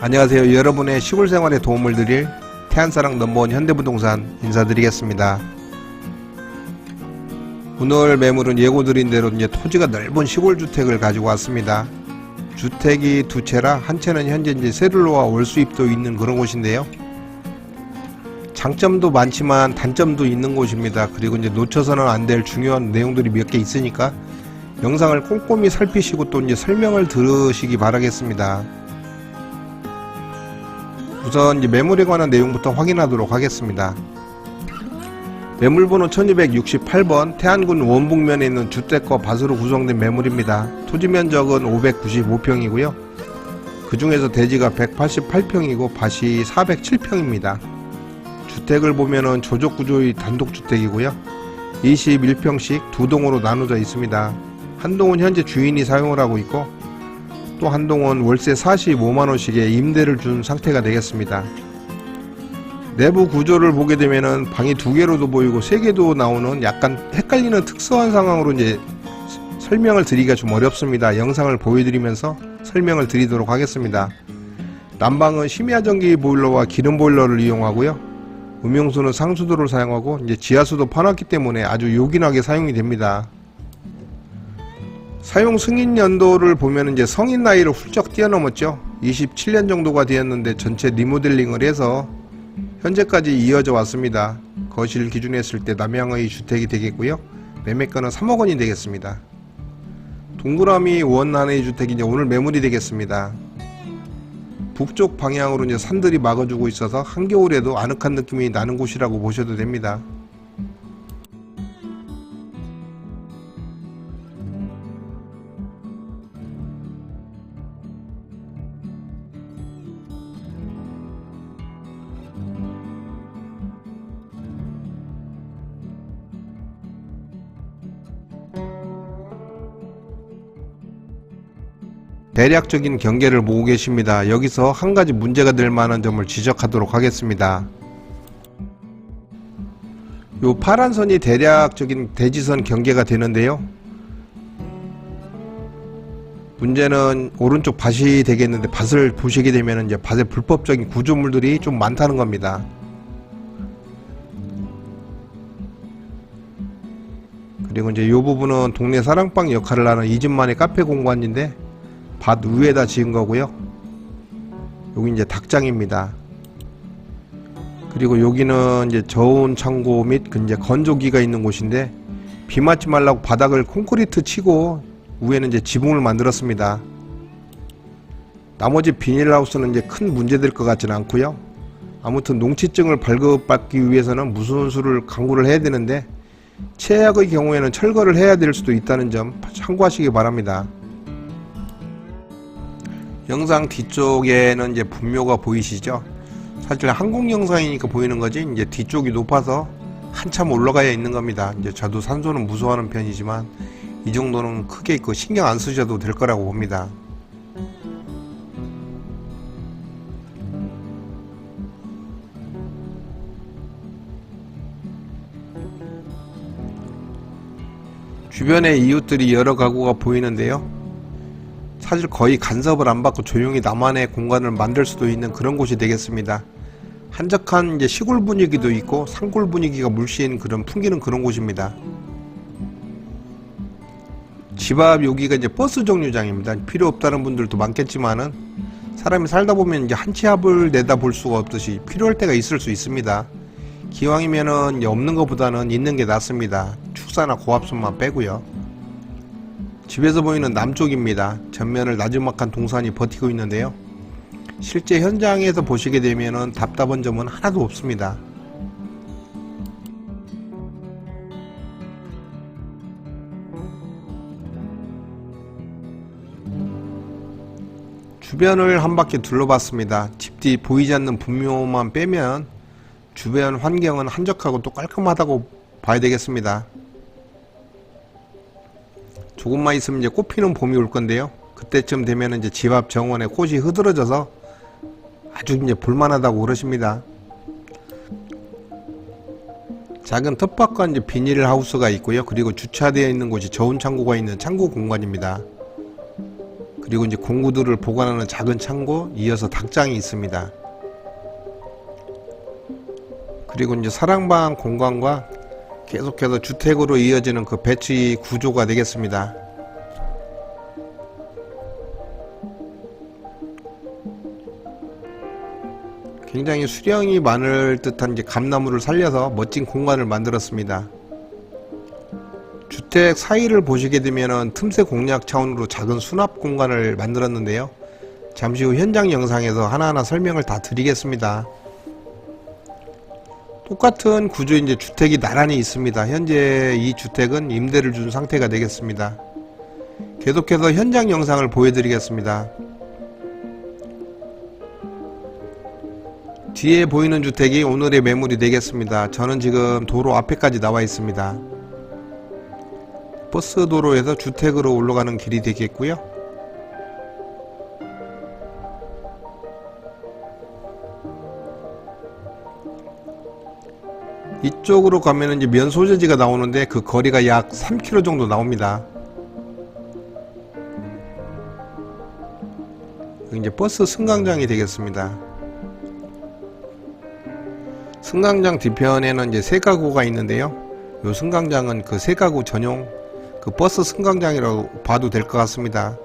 안녕하세요. 여러분의 시골 생활에 도움을 드릴 태안사랑 넘버원 현대부동산 인사드리겠습니다. 오늘 매물은 예고드린 대로 이제 토지가 넓은 시골주택을 가지고 왔습니다. 주택이 두 채라 한 채는 현재 이제 세를로와 월수입도 있는 그런 곳인데요. 장점도 많지만 단점도 있는 곳입니다. 그리고 이제 놓쳐서는 안 될 중요한 내용들이 몇 개 있으니까 영상을 꼼꼼히 살피시고 또 이제 설명을 들으시기 바라겠습니다. 우선 이제 매물에 관한 내용부터 확인하도록 하겠습니다. 매물번호 1268번 태안군 원북면에 있는 주택과 밭으로 구성된 매물입니다. 토지 면적은 595평이고요. 그 중에서 대지가 188평이고 밭이 407평입니다. 주택을 보면은 조적 구조의 단독주택이고요. 21평씩 두 동으로 나눠져 있습니다. 한 동은 현재 주인이 사용을 하고 있고 또 한 동은 월세 45만원씩의 임대를 준 상태가 되겠습니다. 내부 구조를 보게 되면은 방이 두 개로도 보이고 세 개도 나오는 약간 헷갈리는 특수한 상황으로 이제 설명을 드리기가 좀 어렵습니다. 영상을 보여드리면서 설명을 드리도록 하겠습니다. 난방은 심야전기 보일러와 기름 보일러를 이용하고요. 음용수는 상수도를 사용하고 이제 지하수도 파놨기 때문에 아주 요긴하게 사용이 됩니다. 사용 승인 연도를 보면 이제 성인 나이를 훌쩍 뛰어넘었죠. 27년 정도가 되었는데 전체 리모델링을 해서 현재까지 이어져 왔습니다. 거실 기준했을 때 남향의 주택이 되겠고요. 매매가는 3억 원이 되겠습니다. 동그라미 원안의 주택이 이제 오늘 매물이 되겠습니다. 북쪽 방향으로 이제 산들이 막아주고 있어서 한겨울에도 아늑한 느낌이 나는 곳이라고 보셔도 됩니다. 대략적인 경계를 보고 계십니다. 여기서 한 가지 문제가 될 만한 점을 지적하도록 하겠습니다. 요 파란 선이 대략적인 대지선 경계가 되는데요. 문제는 오른쪽 밭이 되겠는데 밭을 보시게 되면 이제 밭에 불법적인 구조물들이 좀 많다는 겁니다. 그리고 이제 요 부분은 동네 사랑방 역할을 하는 이 집만의 카페 공간인데 밭 위에다 지은 거고요. 여기 이제 닭장입니다. 그리고 여기는 이제 저온 창고 및 이제 건조기가 있는 곳인데 비 맞지 말라고 바닥을 콘크리트 치고 위에는 이제 지붕을 만들었습니다. 나머지 비닐하우스는 이제 큰 문제 될 것 같지는 않고요. 아무튼 농취증을 발급받기 위해서는 무슨 수를 강구를 해야 되는데 최악의 경우에는 철거를 해야 될 수도 있다는 점 참고하시기 바랍니다. 영상 뒤쪽에는 이제 분묘가 보이시죠? 사실 항공 영상이니까 보이는 거지 이제 뒤쪽이 높아서 한참 올라가야 있는 겁니다. 이제 저도 산소는 무서워하는 편이지만 이 정도는 크게 신경 안 쓰셔도 될 거라고 봅니다. 주변에 이웃들이 여러 가구가 보이는데요. 사실 거의 간섭을 안 받고 조용히 나만의 공간을 만들 수도 있는 그런 곳이 되겠습니다. 한적한 이제 시골 분위기도 있고 산골 분위기가 물씬 그런 풍기는 그런 곳입니다. 집 앞 여기가 이제 버스 정류장입니다. 필요 없다는 분들도 많겠지만은 사람이 살다 보면 이제 한 치 앞을 내다 볼 수가 없듯이 필요할 때가 있을 수 있습니다. 기왕이면은 이제 없는 것보다는 있는 게 낫습니다. 축사나 고압선만 빼고요. 집에서 보이는 남쪽입니다. 전면을 나지막한 동산이 버티고 있는데요. 실제 현장에서 보시게 되면은 답답한 점은 하나도 없습니다. 주변을 한 바퀴 둘러봤습니다. 집 뒤 보이지 않는 분묘만 빼면 주변 환경은 한적하고 또 깔끔하다고 봐야 되겠습니다. 조금만 있으면 이제 꽃피는 봄이 올 건데요. 그때쯤 되면 이제 집 앞 정원에 꽃이 흐드러져서 아주 이제 볼만하다고 그러십니다. 작은 텃밭과 이제 비닐하우스가 있고요. 그리고 주차되어 있는 곳이 저온 창고가 있는 창고 공간입니다. 그리고 이제 공구들을 보관하는 작은 창고, 이어서 닭장이 있습니다. 그리고 이제 사랑방 공간과 계속해서 주택으로 이어지는 그 배치 구조가 되겠습니다. 굉장히 수령이 많을 듯한 이제 감나무를 살려서 멋진 공간을 만들었습니다. 주택 사이를 보시게 되면은 틈새 공략 차원으로 작은 수납 공간을 만들었는데요. 잠시 후 현장 영상에서 하나하나 설명을 다 드리겠습니다. 똑같은 구조의 이제 주택이 나란히 있습니다. 현재 이 주택은 임대를 준 상태가 되겠습니다. 계속해서 현장 영상을 보여드리겠습니다. 뒤에 보이는 주택이 오늘의 매물이 되겠습니다. 저는 지금 도로 앞에까지 나와 있습니다. 버스 도로에서 주택으로 올라가는 길이 되겠고요. 이쪽으로 가면은 이제 면 소재지가 나오는데 그 거리가 약 3km 정도 나옵니다. 이제 버스 승강장이 되겠습니다. 승강장 뒤편에는 이제 세 가구가 있는데요. 요 승강장은 그 세 가구 전용 그 버스 승강장이라고 봐도 될 것 같습니다.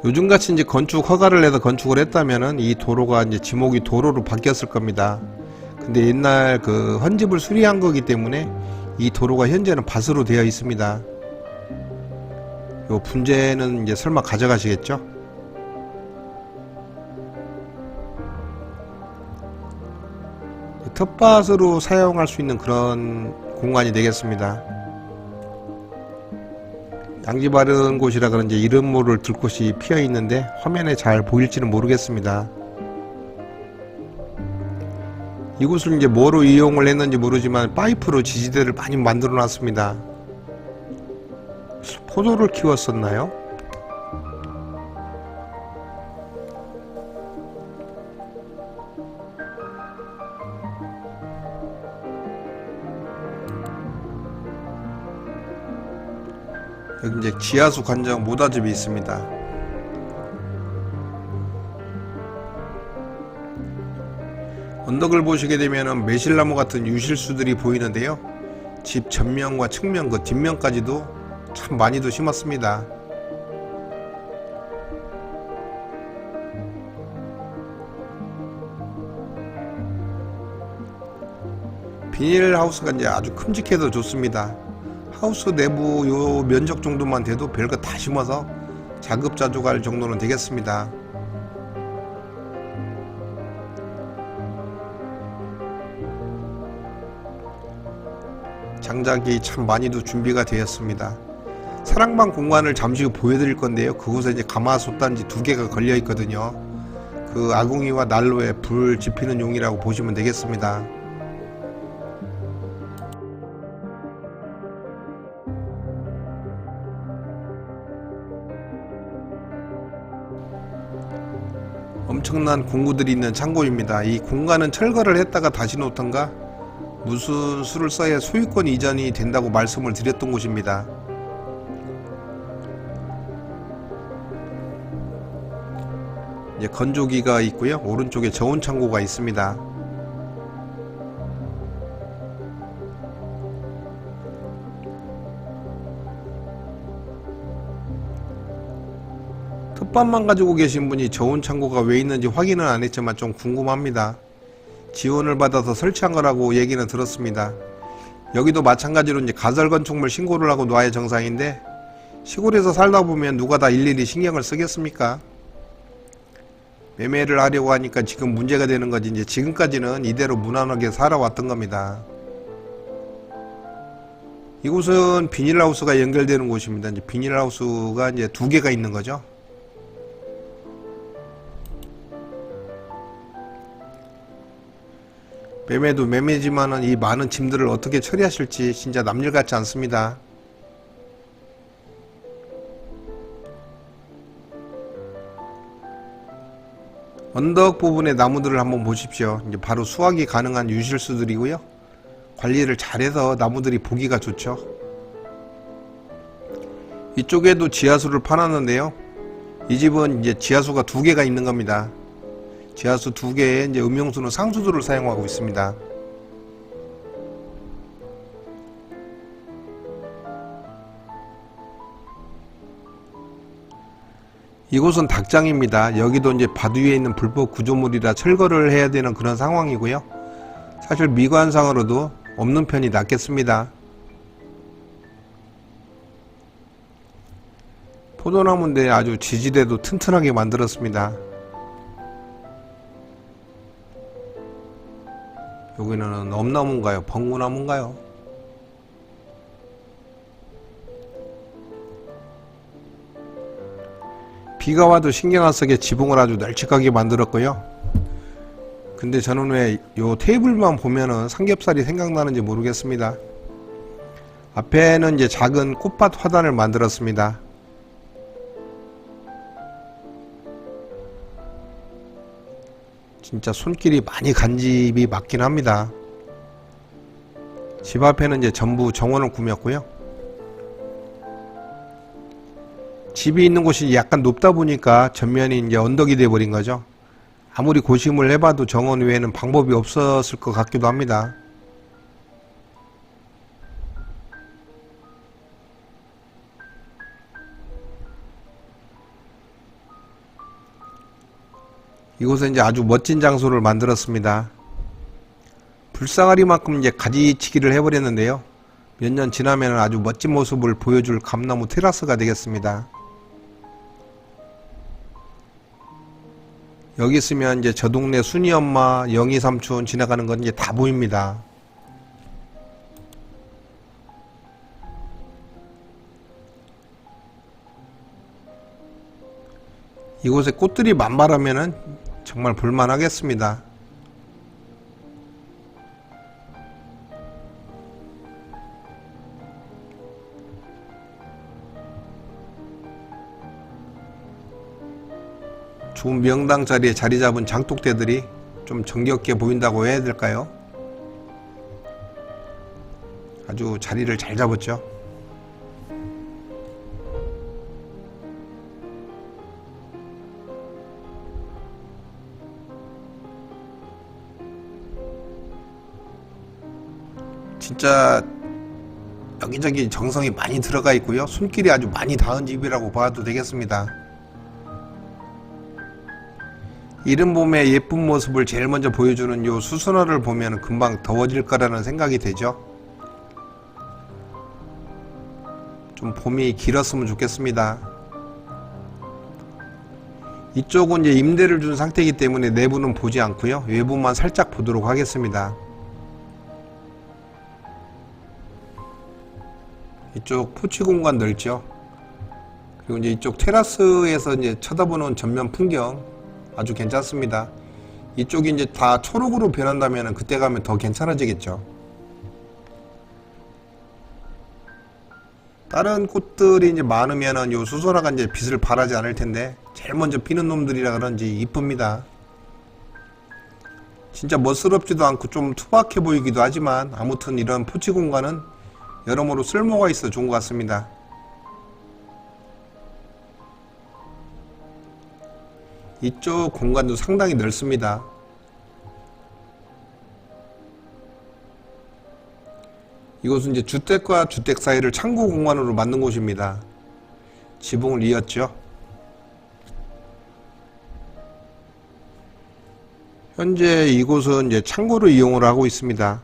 요즘같이 이제 건축 허가를 내서 건축을 했다면은 이 도로가 이제 지목이 도로로 바뀌었을 겁니다. 근데 옛날 그 헌집을 수리한 거기 때문에 이 도로가 현재는 밭으로 되어 있습니다. 요 분재는 이제 설마 가져가시겠죠? 텃밭으로 사용할 수 있는 그런 공간이 되겠습니다. 양지 바른 곳이라 그런지 이름 모를 들꽃이 피어 있는데 화면에 잘 보일지는 모르겠습니다. 이곳을 이제 뭐로 이용을 했는지 모르지만 파이프로 지지대를 많이 만들어 놨습니다. 포도를 키웠었나요? 여기 이제 지하수 관정 모다집이 있습니다. 언덕을 보시게 되면은 매실나무 같은 유실수들이 보이는데요. 집 전면과 측면 그 뒷면까지도 참 많이도 심었습니다. 비닐하우스가 이제 아주 큼직해도 좋습니다. 하우스 내부 요 면적 정도만 돼도 별거 다 심어서 자급자족할 정도는 되겠습니다. 장작이 참 많이도 준비가 되었습니다. 사랑방 공간을 잠시 후 보여드릴 건데요. 그곳에 이제 가마솥단지 2개가 걸려 있거든요. 그 아궁이와 난로에 불 지피는 용이라고 보시면 되겠습니다. 엄청난 공구들이 있는 창고입니다. 이 공간은 철거를 했다가 다시 놓던가 무슨 수를 써야 소유권 이전이 된다고 말씀을 드렸던 곳입니다. 이제 건조기가 있고요. 오른쪽에 저온 창고가 있습니다. 텃밭만 가지고 계신 분이 저온 창고가 왜 있는지 확인은 안 했지만 좀 궁금합니다. 지원을 받아서 설치한 거라고 얘기는 들었습니다. 여기도 마찬가지로 이제 가설 건축물 신고를 하고 놔야 정상인데 시골에서 살다 보면 누가 다 일일이 신경을 쓰겠습니까? 매매를 하려고 하니까 지금 문제가 되는 거지. 이제 지금까지는 이대로 무난하게 살아왔던 겁니다. 이곳은 비닐하우스가 연결되는 곳입니다. 이제 비닐하우스가 이제 2개가 있는 거죠. 매매도 매매지만은 이 많은 짐들을 어떻게 처리하실지 진짜 남일 같지 않습니다. 언덕 부분의 나무들을 한번 보십시오. 이제 바로 수확이 가능한 유실수들이고요. 관리를 잘해서 나무들이 보기가 좋죠. 이쪽에도 지하수를 파놨는데요. 이 집은 이제 지하수가 2개가 있는 겁니다. 지하수 2개에 이제 음용수는 상수도를 사용하고 있습니다. 이곳은 닭장입니다. 여기도 이제 바드 위에 있는 불법 구조물이라 철거를 해야 되는 그런 상황이고요. 사실 미관상으로도 없는 편이 낫겠습니다. 포도나무인데 아주 지지대도 튼튼하게 만들었습니다. 여기는 엄나무인가요? 벙무나무인가요? 비가 와도 신경 안 쓰게 지붕을 아주 널찍하게 만들었고요. 근데 저는 왜 요 테이블만 보면은 삼겹살이 생각나는지 모르겠습니다. 앞에는 이제 작은 꽃밭 화단을 만들었습니다. 진짜 손길이 많이 간 집이 맞긴 합니다. 집 앞에는 이제 전부 정원을 꾸몄고요. 집이 있는 곳이 약간 높다 보니까 전면이 이제 언덕이 되어 버린 거죠. 아무리 고심을 해봐도 정원 외에는 방법이 없었을 것 같기도 합니다. 이곳에 이제 아주 멋진 장소를 만들었습니다. 불사가리만큼 이제 가지치기를 해버렸는데요. 몇 년 지나면 아주 멋진 모습을 보여줄 감나무 테라스가 되겠습니다. 여기 있으면 이제 저 동네 순이 엄마, 영희 삼촌 지나가는 건 이제 다 보입니다. 이곳에 꽃들이 만발하면은 정말 볼만하겠습니다. 좋은 명당 자리에 자리 잡은 장독대들이 좀 정겹게 보인다고 해야 될까요? 아주 자리를 잘 잡았죠. 진짜 여기저기 정성이 많이 들어가 있고요. 손길이 아주 많이 닿은 집이라고 봐도 되겠습니다. 이른 봄의 예쁜 모습을 제일 먼저 보여주는 요 수선화를 보면 금방 더워질 거라는 생각이 되죠. 좀 봄이 길었으면 좋겠습니다. 이쪽은 이제 임대를 준 상태이기 때문에 내부는 보지 않고요. 외부만 살짝 보도록 하겠습니다. 이쪽 포치 공간 넓죠. 그리고 이제 이쪽 테라스에서 이제 쳐다보는 전면 풍경 아주 괜찮습니다. 이쪽이 이제 다 초록으로 변한다면 그때 가면 더 괜찮아지겠죠. 다른 꽃들이 이제 많으면은 요 수선화가 이제 빛을 발하지 않을 텐데 제일 먼저 피는 놈들이라 그런지 이쁩니다. 진짜 멋스럽지도 않고 좀 투박해 보이기도 하지만 아무튼 이런 포치 공간은 여러모로 쓸모가 있어 좋은 것 같습니다. 이쪽 공간도 상당히 넓습니다. 이곳은 이제 주택과 주택 사이를 창고 공간으로 만든 곳입니다. 지붕을 이었죠. 현재 이곳은 이제 창고로 이용을 하고 있습니다.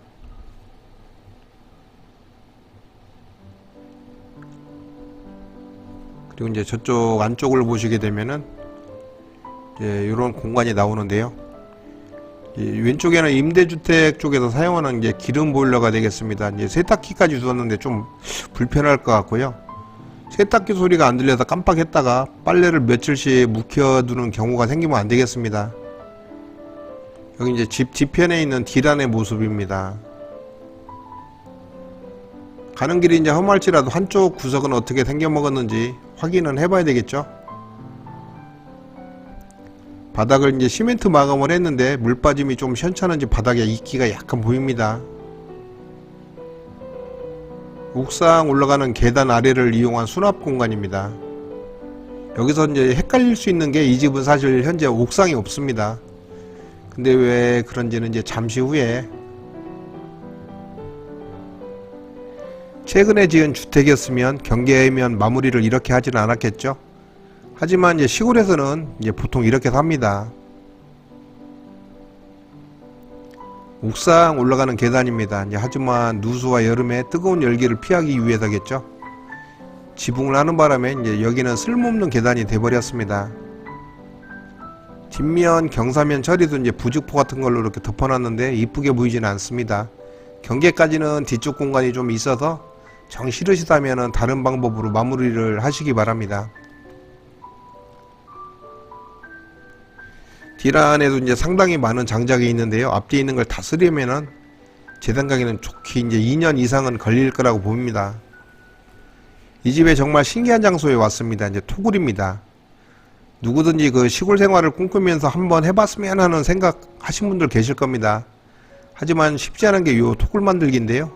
그리고 이제 저쪽 안쪽을 보시게 되면은 이런 공간이 나오는데요. 왼쪽에는 임대주택 쪽에서 사용하는 이제 기름 보일러가 되겠습니다. 이제 세탁기까지 두었는데 좀 불편할 것 같고요. 세탁기 소리가 안 들려서 깜빡했다가 빨래를 며칠씩 묵혀두는 경우가 생기면 안 되겠습니다. 여기 이제 집 뒤편에 있는 디란의 모습입니다. 가는 길이 이제 험할지라도 한쪽 구석은 어떻게 생겨 먹었는지 확인은 해봐야 되겠죠. 바닥을 이제 시멘트 마감을 했는데 물 빠짐이 좀 시원찮은지 바닥에 이끼가 약간 보입니다. 옥상 올라가는 계단 아래를 이용한 수납 공간입니다. 여기서 이제 헷갈릴 수 있는 게 이 집은 사실 현재 옥상이 없습니다. 근데 왜 그런지는 이제 잠시 후에, 최근에 지은 주택이었으면 경계면 마무리를 이렇게 하지는 않았겠죠. 하지만 이제 시골에서는 이제 보통 이렇게 삽니다. 옥상 올라가는 계단입니다. 이제 하지만 누수와 여름에 뜨거운 열기를 피하기 위해서겠죠. 지붕을 하는 바람에 이제 여기는 쓸모없는 계단이 돼버렸습니다. 뒷면 경사면 처리도 이제 부직포 같은 걸로 이렇게 덮어놨는데 이쁘게 보이지는 않습니다. 경계까지는 뒤쪽 공간이 좀 있어서 정 싫으시다면 다른 방법으로 마무리를 하시기 바랍니다. 뒷안에도 이제 상당히 많은 장작이 있는데요. 앞뒤에 있는 걸 다 쓰려면은 제 생각에는 좋게 이제 2년 이상은 걸릴 거라고 봅니다. 이 집에 정말 신기한 장소에 왔습니다. 이제 토굴입니다. 누구든지 그 시골 생활을 꿈꾸면서 한번 해봤으면 하는 생각 하신 분들 계실 겁니다. 하지만 쉽지 않은 게 요 토굴 만들기인데요.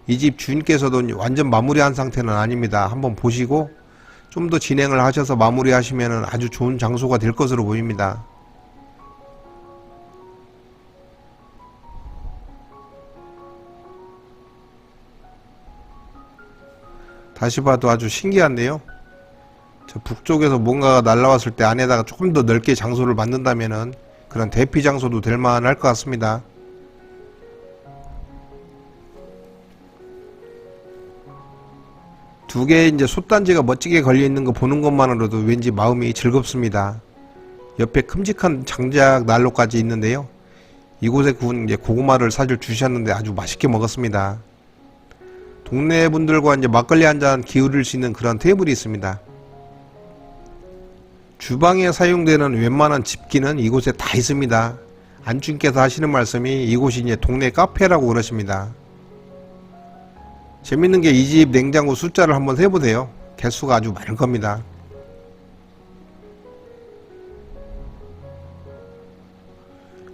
이 집 주인께서도 완전 마무리한 상태는 아닙니다. 한번 보시고 좀 더 진행을 하셔서 마무리 하시면 아주 좋은 장소가 될 것으로 보입니다. 다시 봐도 아주 신기한데요. 저 북쪽에서 뭔가가 날라왔을 때 안에다가 조금 더 넓게 장소를 만든다면은 그런 대피 장소도 될 만할 것 같습니다. 두 개의 이제 솥단지가 멋지게 걸려 있는 거 보는 것만으로도 왠지 마음이 즐겁습니다. 옆에 큼직한 장작 난로까지 있는데요. 이곳에 구운 이제 고구마를 사줄 주셨는데 아주 맛있게 먹었습니다. 동네 분들과 이제 막걸리 한잔 기울일 수 있는 그런 테이블이 있습니다. 주방에 사용되는 웬만한 집기는 이곳에 다 있습니다. 안주인께서 하시는 말씀이 이곳이 이제 동네 카페라고 그러십니다. 재밌는 게 이 집 냉장고 숫자를 한번 세보세요. 개수가 아주 많을 겁니다.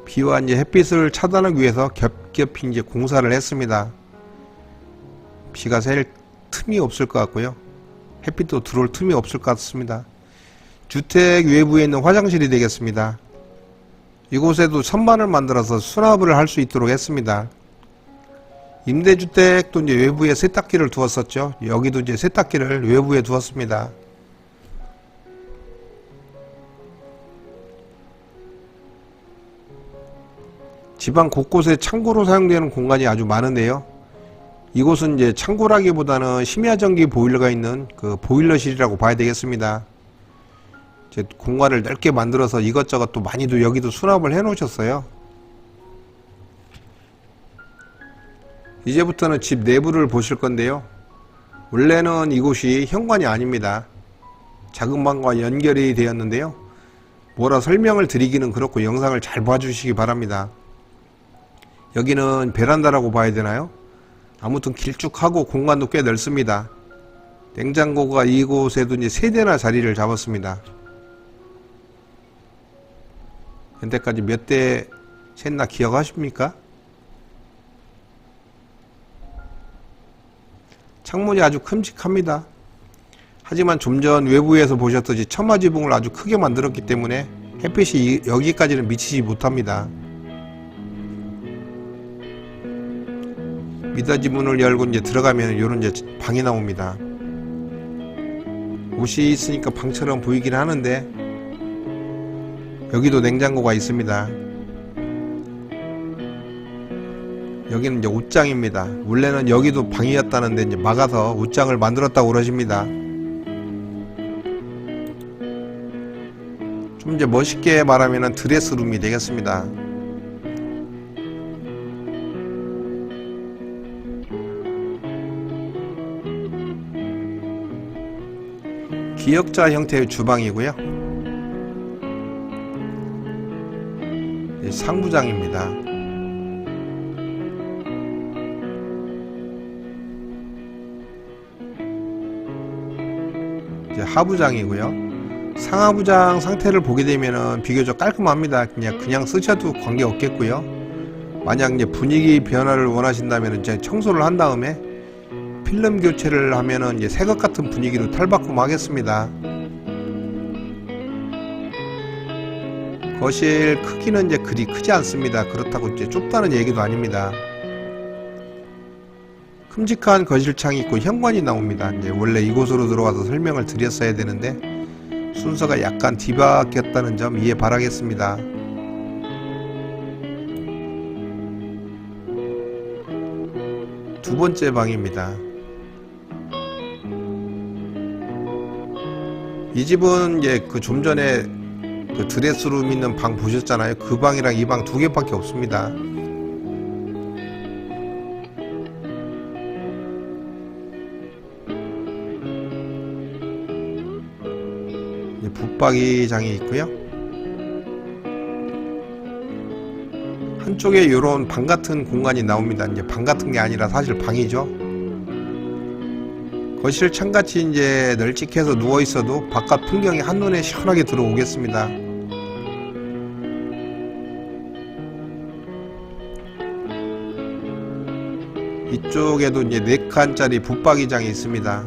비와 이제 햇빛을 차단하기 위해서 겹겹이 이제 공사를 했습니다. 비가 셀 틈이 없을 것 같고요. 햇빛도 들어올 틈이 없을 것 같습니다. 주택 외부에 있는 화장실이 되겠습니다. 이곳에도 선반을 만들어서 수납을 할 수 있도록 했습니다. 임대주택도 이제 외부에 세탁기를 두었었죠. 여기도 이제 세탁기를 외부에 두었습니다. 집안 곳곳에 창고로 사용되는 공간이 아주 많은데요. 이곳은 이제 창고라기보다는 심야전기 보일러가 있는 그 보일러실이라고 봐야 되겠습니다. 이제 공간을 넓게 만들어서 이것저것 또 많이도 여기도 수납을 해 놓으셨어요. 이제부터는 집 내부를 보실 건데요. 원래는 이곳이 현관이 아닙니다. 작은 방과 연결이 되었는데요. 뭐라 설명을 드리기는 그렇고 영상을 잘 봐주시기 바랍니다. 여기는 베란다라고 봐야 되나요? 아무튼 길쭉하고 공간도 꽤 넓습니다. 냉장고가 이곳에도 이제 3대나 자리를 잡았습니다. 현재까지 몇 대 샜나 기억하십니까? 창문이 아주 큼직합니다. 하지만 좀 전 외부에서 보셨듯이 처마지붕을 아주 크게 만들었기 때문에 햇빛이 여기까지는 미치지 못합니다. 미닫이 문을 열고 이제 들어가면 요런 이제 방이 나옵니다. 옷이 있으니까 방처럼 보이긴 하는데 여기도 냉장고가 있습니다. 여기는 이제 옷장입니다. 원래는 여기도 방이었다는데 이제 막아서 옷장을 만들었다고 그러십니다. 좀 이제 멋있게 말하면 드레스룸이 되겠습니다. 기역자 형태의 주방이고요. 상부장입니다. 이제 하부장이고요. 상하부장 상태를 보게 되면은 비교적 깔끔합니다. 그냥 쓰셔도 관계 없겠고요. 만약 이제 분위기 변화를 원하신다면 이제 청소를 한 다음에 필름 교체를 하면은 이제 새것 같은 분위기로 탈바꿈하겠습니다. 거실 크기는 이제 그리 크지 않습니다. 그렇다고 이제 좁다는 얘기도 아닙니다. 큼직한 거실창이 있고 현관이 나옵니다. 이제 원래 이곳으로 들어와서 설명을 드렸어야 되는데 순서가 약간 뒤바뀌었다는 점 이해 바라겠습니다. 두 번째 방입니다. 이 집은 이제 좀 전에 그 드레스룸 있는 방 보셨잖아요. 그 방이랑 이 방 두 개밖에 없습니다. 붙박이장이 있고요. 한쪽에 이런 방 같은 공간이 나옵니다. 이제 방 같은 게 아니라 사실 방이죠. 거실 창같이 이제 널찍해서 누워 있어도 바깥 풍경이 한눈에 시원하게 들어오겠습니다. 이쪽에도 이제 4칸짜리 붙박이장이 있습니다.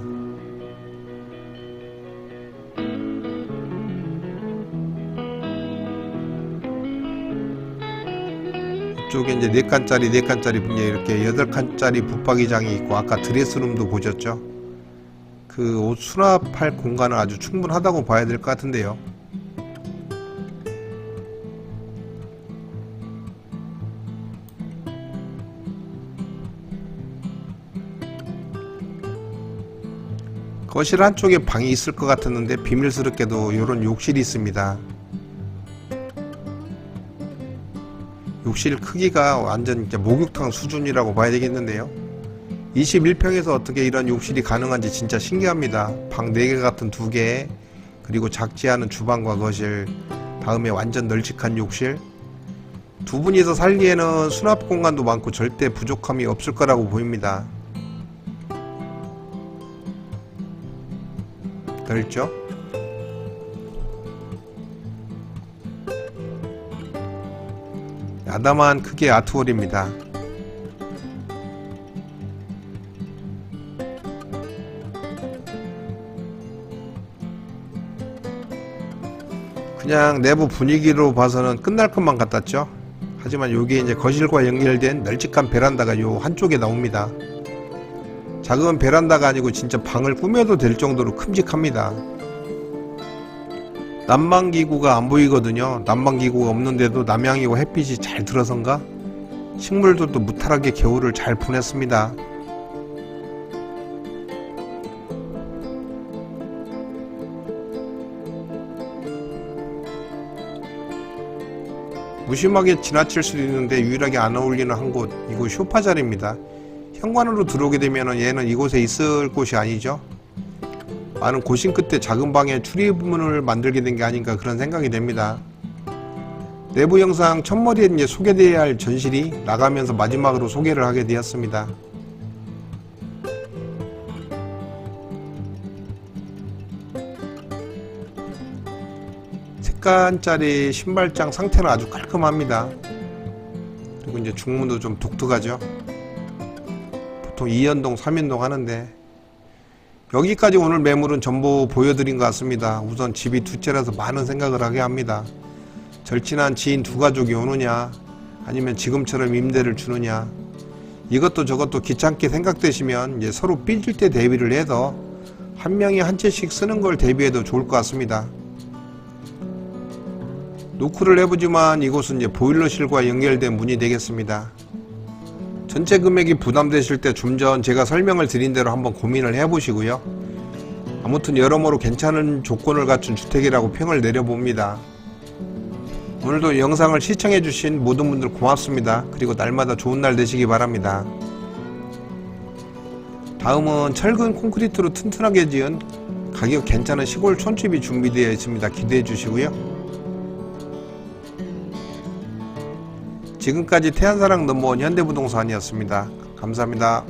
이쪽에 이제 4칸짜리 이렇게 8칸짜리 붙박이장이 있고, 아까 드레스룸도 보셨죠? 그 옷 수납할 공간은 아주 충분하다고 봐야 될 것 같은데요. 거실 한쪽에 방이 있을 것 같았는데 비밀스럽게도 이런 욕실이 있습니다. 욕실 크기가 완전 이제 목욕탕 수준이라고 봐야 되겠는데요. 21평에서 어떻게 이런 욕실이 가능한지 진짜 신기합니다. 방 4개 같은 2개, 그리고 작지 않은 주방과 거실, 다음에 완전 널찍한 욕실. 두 분이서 살기에는 수납 공간도 많고 절대 부족함이 없을 거라고 보입니다. 넓죠? 야담한 크기의 아트홀입니다. 그냥 내부 분위기로 봐서는 끝날 것만 같았죠. 하지만 요게 이제 거실과 연결된 널찍한 베란다가 요 한쪽에 나옵니다. 작은 베란다가 아니고 진짜 방을 꾸며도 될 정도로 큼직합니다. 난방기구가 안 보이거든요. 난방기구가 없는데도 남향이고 햇빛이 잘 들어선가 식물들도 무탈하게 겨울을 잘 보냈습니다. 무심하게 지나칠 수도 있는데 유일하게 안 어울리는 한 곳, 이곳 소파 자리입니다. 현관으로 들어오게 되면 얘는 이곳에 있을 곳이 아니죠. 많은 고심 끝에 작은 방에 출입문을 만들게 된 게 아닌가 그런 생각이 됩니다. 내부 영상 첫머리에 이제 소개되어야 할 전실이 나가면서 마지막으로 소개를 하게 되었습니다. 색깔짜리 신발장 상태는 아주 깔끔합니다. 그리고 이제 중문도 좀 독특하죠. 보통 2연동 3연동 하는데 여기까지 오늘 매물은 전부 보여드린 것 같습니다. 우선 집이 두 채라서 많은 생각을 하게 합니다. 절친한 지인 두 가족이 오느냐, 아니면 지금처럼 임대를 주느냐, 이것도 저것도 귀찮게 생각되시면 이제 서로 삐질 때 대비를 해서 한 명이 한 채씩 쓰는 걸 대비해도 좋을 것 같습니다. 노크를 해보지만 이곳은 이제 보일러실과 연결된 문이 되겠습니다. 전체 금액이 부담되실 때 좀 전 제가 설명을 드린 대로 한번 고민을 해보시고요. 아무튼 여러모로 괜찮은 조건을 갖춘 주택이라고 평을 내려봅니다. 오늘도 영상을 시청해주신 모든 분들 고맙습니다. 그리고 날마다 좋은 날 되시기 바랍니다. 다음은 철근 콘크리트로 튼튼하게 지은 가격 괜찮은 시골 촌집이 준비되어 있습니다. 기대해 주시고요. 지금까지 태안사랑 넘버원 현대부동산이었습니다. 감사합니다.